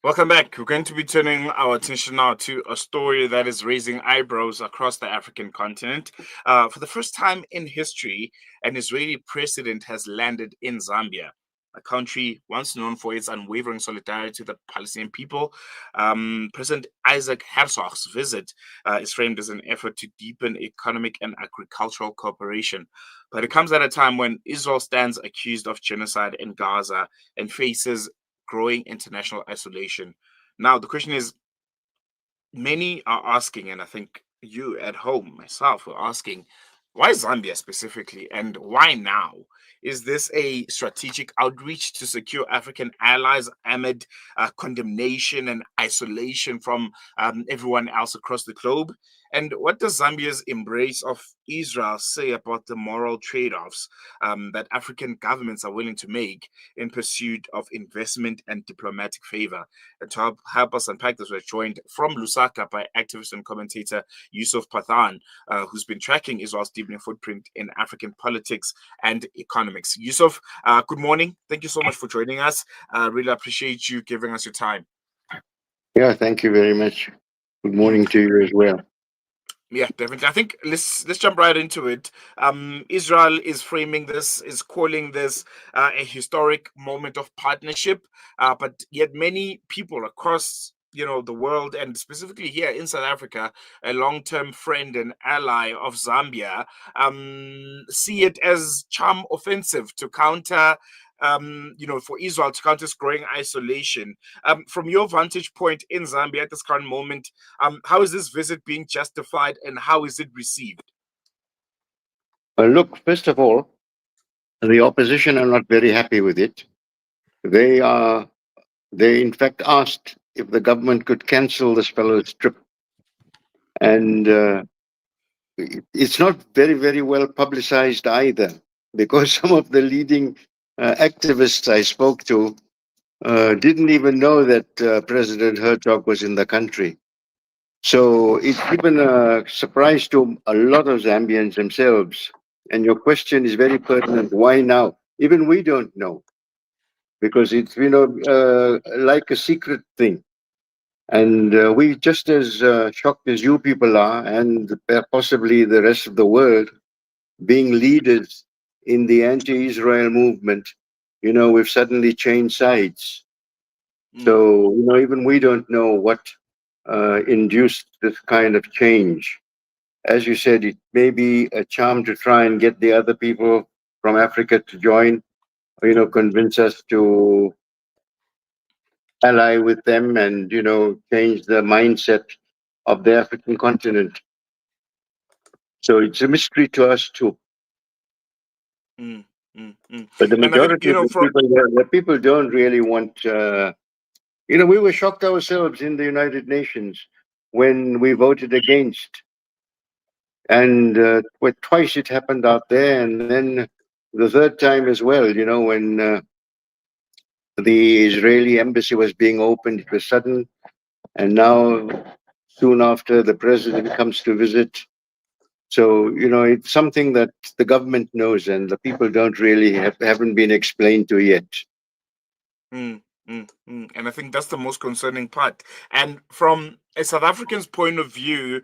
Welcome back. We're going to be turning our attention now to a story that is raising eyebrows across the African continent. For the first time in history, an Israeli president has landed in Zambia, a country once known for its unwavering solidarity with the Palestinian people. President Isaac Herzog's visit is framed as an effort to deepen economic and agricultural cooperation. But it comes at a time when Israel stands accused of genocide in Gaza and faces growing international isolation. Now, the question is many are asking, and I think you at home, myself, are asking, why Zambia specifically and why now? Is this a strategic outreach to secure African allies amid condemnation and isolation from everyone else across the globe? And what does Zambia's embrace of Israel say about the moral trade offs that African governments are willing to make in pursuit of investment and diplomatic favor? And to help us unpack this, we're joined from Lusaka by activist and commentator Yusuf Pathan, who's been tracking Israel's deepening footprint in African politics and economics. Yusuf, good morning. Thank you so much for joining us. Really appreciate you giving us your time. Yeah, thank you very much. Good Mm. morning to you as well. Yeah, definitely. I think let's jump right into it. Israel is framing this, is calling this a historic moment of partnership, but yet many people across the world and specifically here in South Africa, a long-term friend and ally of Zambia, see it as charm offensive to counter. For Israel to counter this growing isolation. From your vantage point in Zambia at this current moment, how is this visit being justified and how is it received? Look, first of all, the opposition are not very happy with it. They are, they in fact asked if the government could cancel this fellow's trip. And it's not very, very well publicized either, because some of the leading activists I spoke to didn't even know that President Herzog was in the country. So it's given a surprise to a lot of Zambians themselves. And your question is very pertinent. Why now? Even we don't know, because it's like a secret thing. And we just as shocked as you people are, and possibly the rest of the world, being leaders in the anti-Israel movement. We've suddenly changed sides. Mm, So even we don't know what induced this kind of change. As you said, it may be a charm to try and get the other people from Africa to join, convince us to ally with them and, change the mindset of the African continent. So it's a mystery to us too. mm, mm. But the And I think, majority of the people don't really want, we were shocked ourselves in the United Nations when we voted against. And twice it happened out there, and then the third time as well. When the Israeli embassy was being opened, it was sudden, and now soon after the president comes to visit. So it's something that the government knows, and the people don't really haven't been explained to yet. mm, and I think that's the most concerning part. And from a South African's point of view,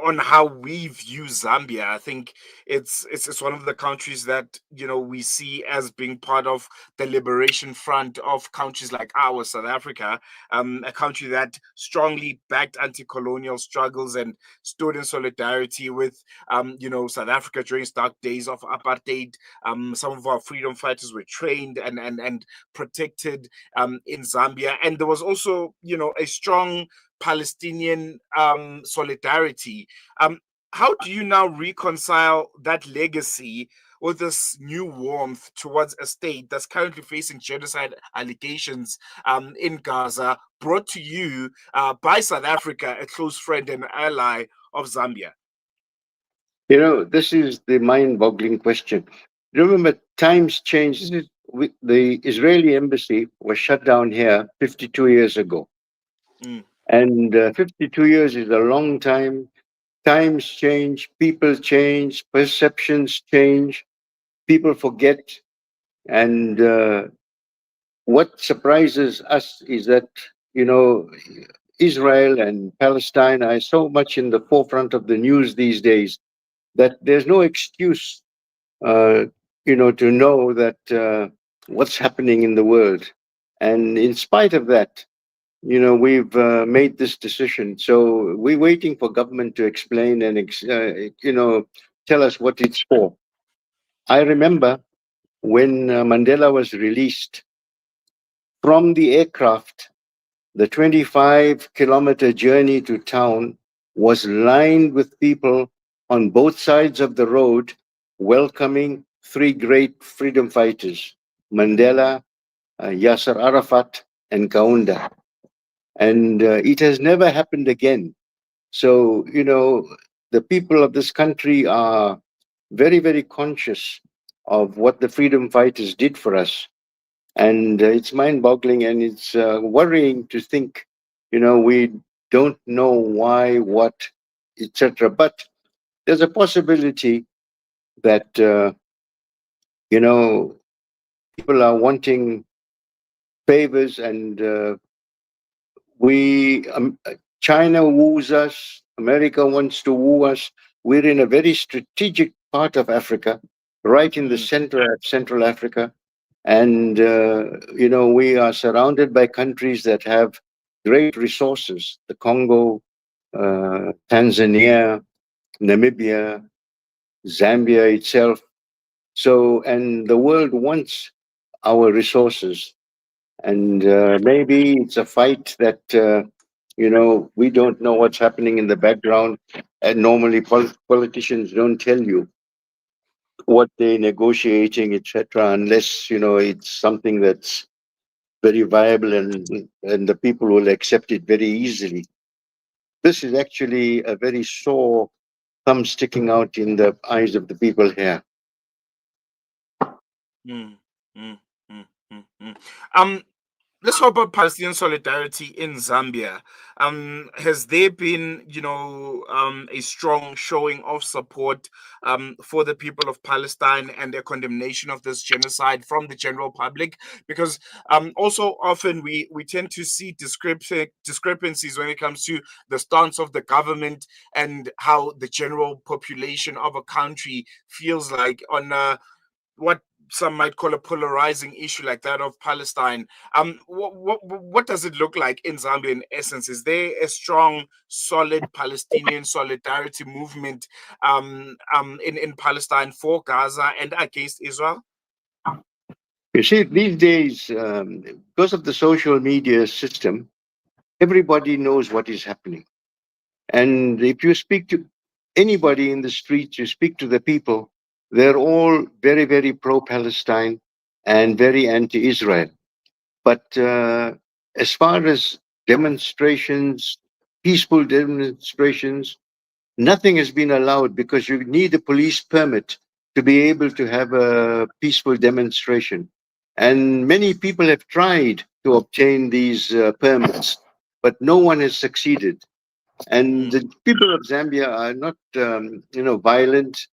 on how we view Zambia, I think it's one of the countries that we see as being part of the liberation front of countries like ours, South Africa, a country that strongly backed anti-colonial struggles and stood in solidarity with South Africa during its dark days of apartheid. Some of our freedom fighters were trained and protected in Zambia, and there was also a strong Palestinian solidarity. Um, how do you now reconcile that legacy with this new warmth towards a state that's currently facing genocide allegations in Gaza, brought to you by South Africa, a close friend and ally of Zambia? This is the mind-boggling question. Remember, times change. The Israeli embassy was shut down here 52 years ago. Mm, And 52 years is a long time. Times change, people change, perceptions change, people forget. And what surprises us is that, you know, Israel and Palestine are so much in the forefront of the news these days that there's no excuse, uh, to know that what's happening in the world. And in spite of that, we've made this decision. So we're waiting for government to explain and, tell us what it's for. I remember when Mandela was released from the aircraft, the 25-kilometer journey to town was lined with people on both sides of the road welcoming three great freedom fighters, Mandela, Yasser Arafat, and Kaunda. And it has never happened again. So, the people of this country are very, very conscious of what the freedom fighters did for us. And it's mind boggling, and it's worrying to think, we don't know why, what, etc. But there's a possibility that, people are wanting favors, and we China woos us, America wants to woo us. We're in a very strategic part of Africa, right in the Mm, center of Central Africa. And, we are surrounded by countries that have great resources: the Congo, Tanzania, Namibia, Zambia itself. So, and the world wants our resources. And maybe it's a fight that, we don't know what's happening in the background. And normally politicians don't tell you what they're negotiating, etc., unless, it's something that's very viable, and the people will accept it very easily. This is actually a very sore thumb sticking out in the eyes of the people here. mm, mm, mm. Um, let's talk about Palestinian solidarity in Zambia. Has there been, a strong showing of support for the people of Palestine and a condemnation of this genocide from the general public? Because also often we tend to see discrepancies when it comes to the stance of the government and how the general population of a country feels like on what some might call a polarizing issue like that of Palestine. What does it look like in Zambia in essence? Is there a strong, solid Palestinian solidarity movement in Palestine for Gaza and against Israel? You see, these days, because of the social media system, everybody knows what is happening. And if you speak to anybody in the streets, you speak to the people, they're all very, very pro Palestine and very anti Israel. But as far as demonstrations, peaceful demonstrations, nothing has been allowed because you need a police permit to be able to have a peaceful demonstration. And many people have tried to obtain these permits, but no one has succeeded. And Mm, the people of Zambia are not, violent.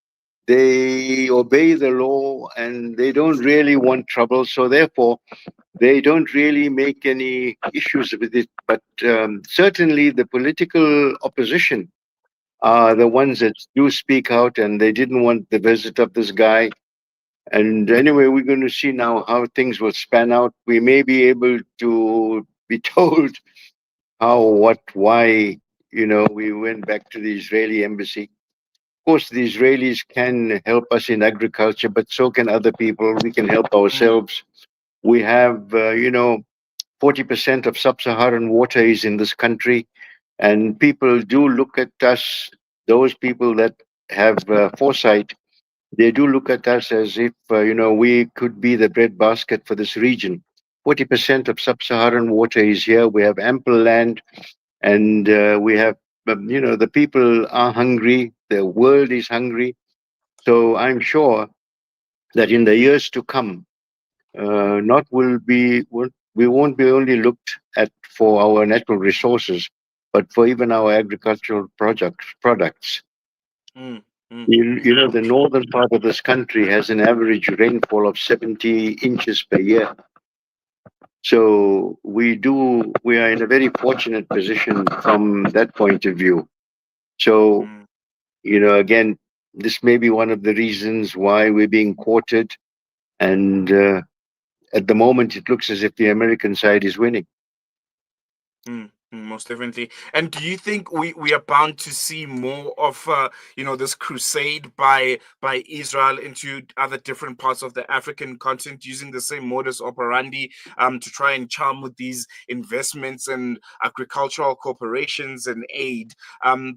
They obey the law and they don't really want trouble. So therefore, they don't really make any issues with it. But certainly, the political opposition are the ones that do speak out, and they didn't want the visit of this guy. And anyway, we're going to see now how things will span out. We may be able to be told how, what, why, we went back to the Israeli embassy. Of course, the Israelis can help us in agriculture, but so can other people. We can help mm, ourselves. We have, 40% of sub-Saharan water is in this country, and people do look at us, those people that have foresight, they do look at us as if, we could be the breadbasket for this region. 40% of sub-Saharan water is here. We have ample land, and we have, the people are hungry. The world is hungry. So I'm sure that in the years to come, not will be we won't be only looked at for our natural resources, but for even our agricultural products. mm, mm, The northern part of this country has an average rainfall of 70 inches per year. So we are in a very fortunate position from that point of view. So, mm, again, this may be one of the reasons why we're being courted. And at the moment, it looks as if the American side is winning. most definitely. And do you think we are bound to see more of this crusade by Israel into other different parts of the African continent using the same modus operandi to try and charm with these investments and agricultural corporations and aid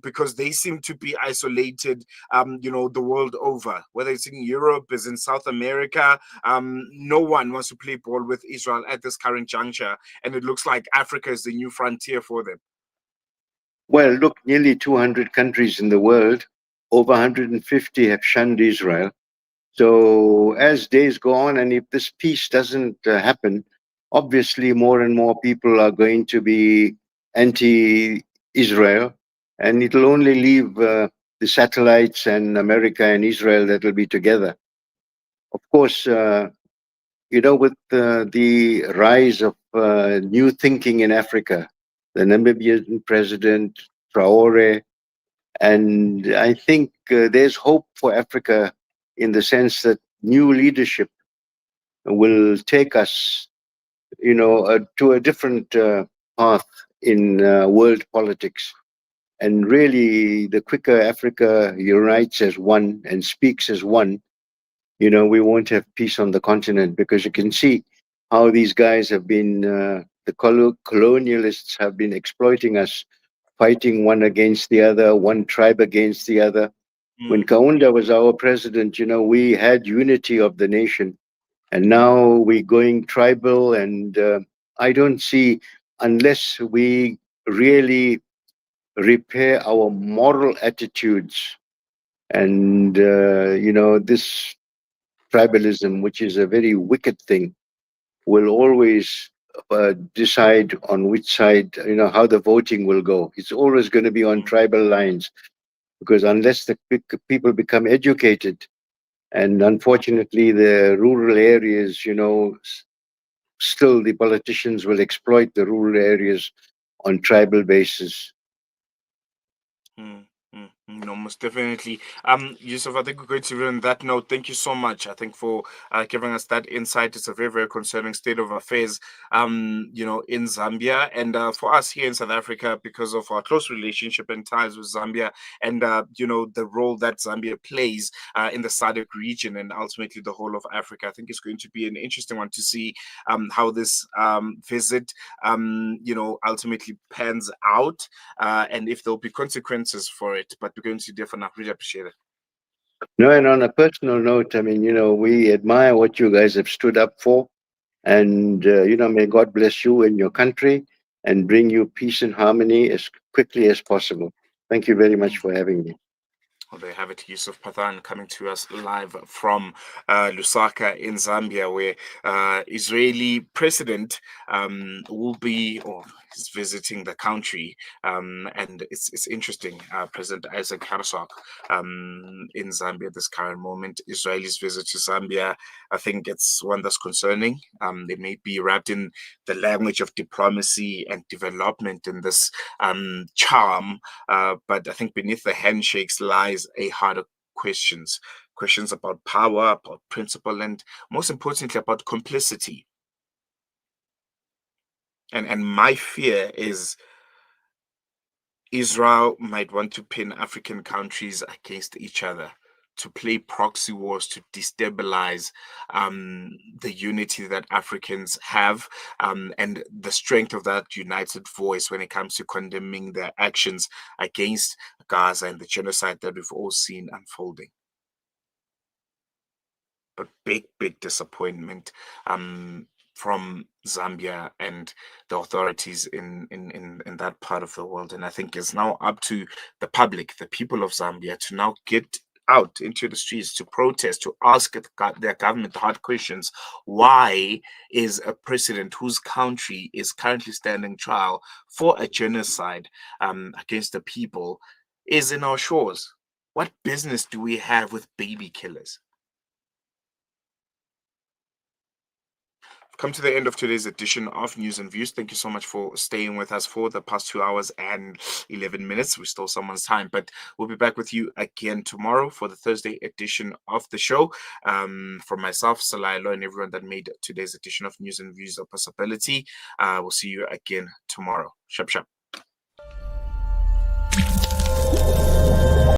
because they seem to be isolated the world over, whether it's in Europe, is in South America. No one wants to play ball with Israel at this current juncture, and it looks like Africa is the new frontier for them. Well, look, nearly 200 countries in the world, over 150 have shunned Israel. So as days go on, and if this peace doesn't happen, obviously more and more people are going to be anti-Israel, and it'll only leave the satellites and America and Israel that will be together. Of course, with the rise of new thinking in Africa, the Namibian president Traore, and I think there's hope for Africa in the sense that new leadership will take us, to a different path in world politics. And really, the quicker Africa unites as one and speaks as one, we won't have peace on the continent because you can see how these guys have been, the colonialists have been exploiting us, fighting one against the other, one tribe against the other. When Mm, Kaunda was our president, we had unity of the nation, and now we're going tribal. And I don't see, unless we really repair our moral attitudes, and this tribalism, which is a very wicked thing, will always decide on which side, how the voting will go. It's always going to be on mm, tribal lines, because unless the people become educated, and unfortunately, the rural areas, still the politicians will exploit the rural areas on tribal basis. mm, no, most definitely. Yusuf, I think we're going to leave on that note. Thank you so much. I think for giving us that insight. It's a very, very concerning state of affairs, in Zambia, and for us here in South Africa, because of our close relationship and ties with Zambia, and the role that Zambia plays in the SADC region and ultimately the whole of Africa. I think it's going to be an interesting one to see how this visit, ultimately pans out and if there'll be consequences for it. But we're going to definitely really appreciate it. No, and on a personal note, I mean, we admire what you guys have stood up for. And, may God bless you and your country and bring you peace and harmony as quickly as possible. Thank you very much for having me. Well, there you have it, Yusuf Pathan coming to us live from Lusaka in Zambia, where Israeli president will be or is visiting the country. And it's interesting. President Isaac Herzog in Zambia at this current moment. Israeli's visit to Zambia, I think it's one that's concerning. They may be wrapped in the language of diplomacy and development in this charm, but I think beneath the handshakes lies a harder questions about power, about principle, and most importantly about complicity. And my fear is Israel might want to pin African countries against each other, to play proxy wars, to destabilize the unity that Africans have, and the strength of that united voice when it comes to condemning their actions against Gaza and the genocide that we've all seen unfolding. But big, big disappointment from Zambia and the authorities in that part of the world. And I think it's now up to the public, the people of Zambia, to now get out into the streets to protest, to ask their government hard questions. Why is a president whose country is currently standing trial for a genocide against the people is in our shores? What business do we have with baby killers? come to the end of today's edition of News and Views. Thank you so much for staying with us for the past 2 hours and 11 minutes. We stole someone's time, but we'll be back with you again tomorrow for the Thursday edition of the show. From myself, Salailo, and everyone that made today's edition of News and Views a possibility, we'll see you again tomorrow. Shap, shap.